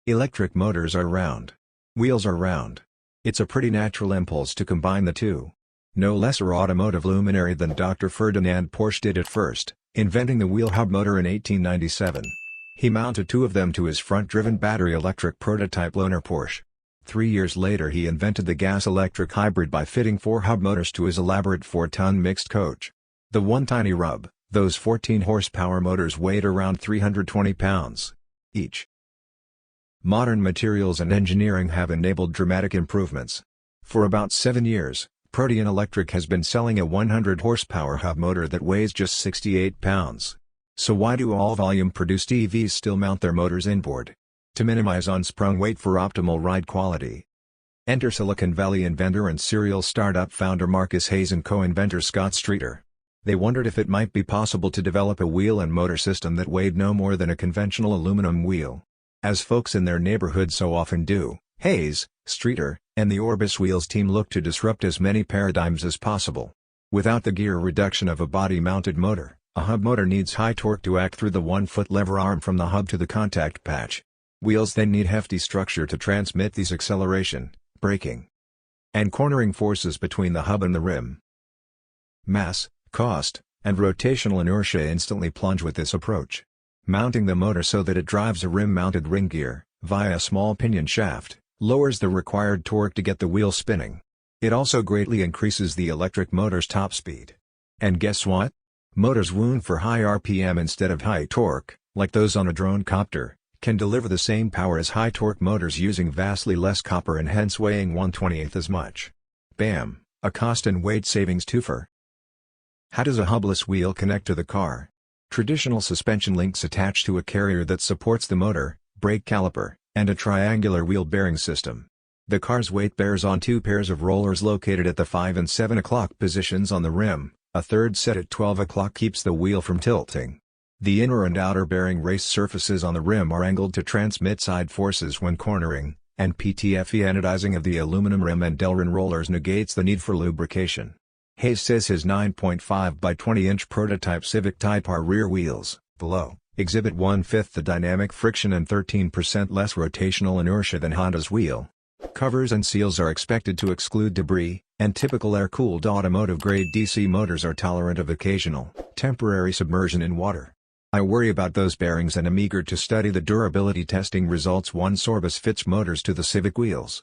Electric motors are round. Wheels are round. It's a pretty natural impulse to combine the two. No lesser automotive luminary than Dr. Ferdinand Porsche did it first, inventing the wheel hub motor in 1897. He mounted two of them to his front-driven battery-electric prototype loaner Porsche. 3 years later he invented the gas-electric hybrid by fitting 4 hub motors to his elaborate 4-ton mixed coach. The one tiny rub, those 14-horsepower motors weighed around 320 pounds each. Modern materials and engineering have enabled dramatic improvements. For about 7 years, Protean Electric has been selling a 100-horsepower hub motor that weighs just 68 pounds. So why do all volume-produced EVs still mount their motors inboard? To minimize unsprung weight for optimal ride quality. Enter Silicon Valley inventor and serial startup founder Marcus Hayes and co-inventor Scott Streeter. They wondered if it might be possible to develop a wheel and motor system that weighed no more than a conventional aluminum wheel. As folks in their neighborhood so often do, Hayes, Streeter, and the Orbis Wheels team looked to disrupt as many paradigms as possible. Without the gear reduction of a body-mounted motor, a hub motor needs high torque to act through the 1-foot lever arm from the hub to the contact patch. Wheels then need hefty structure to transmit these acceleration, braking, and cornering forces between the hub and the rim. Mass, cost, and rotational inertia instantly plunge with this approach. Mounting the motor so that it drives a rim-mounted ring gear, via a small pinion shaft, lowers the required torque to get the wheel spinning. It also greatly increases the electric motor's top speed. And guess what? Motors wound for high RPM instead of high torque, like those on a drone copter, can deliver the same power as high-torque motors using vastly less copper and hence weighing 1/28 as much. Bam! A cost and weight savings twofer. How does a hubless wheel connect to the car? Traditional suspension links attach to a carrier that supports the motor, brake caliper, and a triangular wheel bearing system. The car's weight bears on 2 pairs of rollers located at the 5 and 7 o'clock positions on the rim. A third set at 12 o'clock keeps the wheel from tilting. The inner and outer bearing race surfaces on the rim are angled to transmit side forces when cornering, and PTFE anodizing of the aluminum rim and Delrin rollers negates the need for lubrication. Hayes says his 9.5 by 20-inch prototype Civic Type R rear wheels, below, exhibit 1/5 the dynamic friction and 13% less rotational inertia than Honda's wheel. Covers and seals are expected to exclude debris, and typical air-cooled automotive-grade DC motors are tolerant of occasional, temporary submersion in water. I worry about those bearings and am eager to study the durability testing results once Orbis fits motors to the Civic wheels.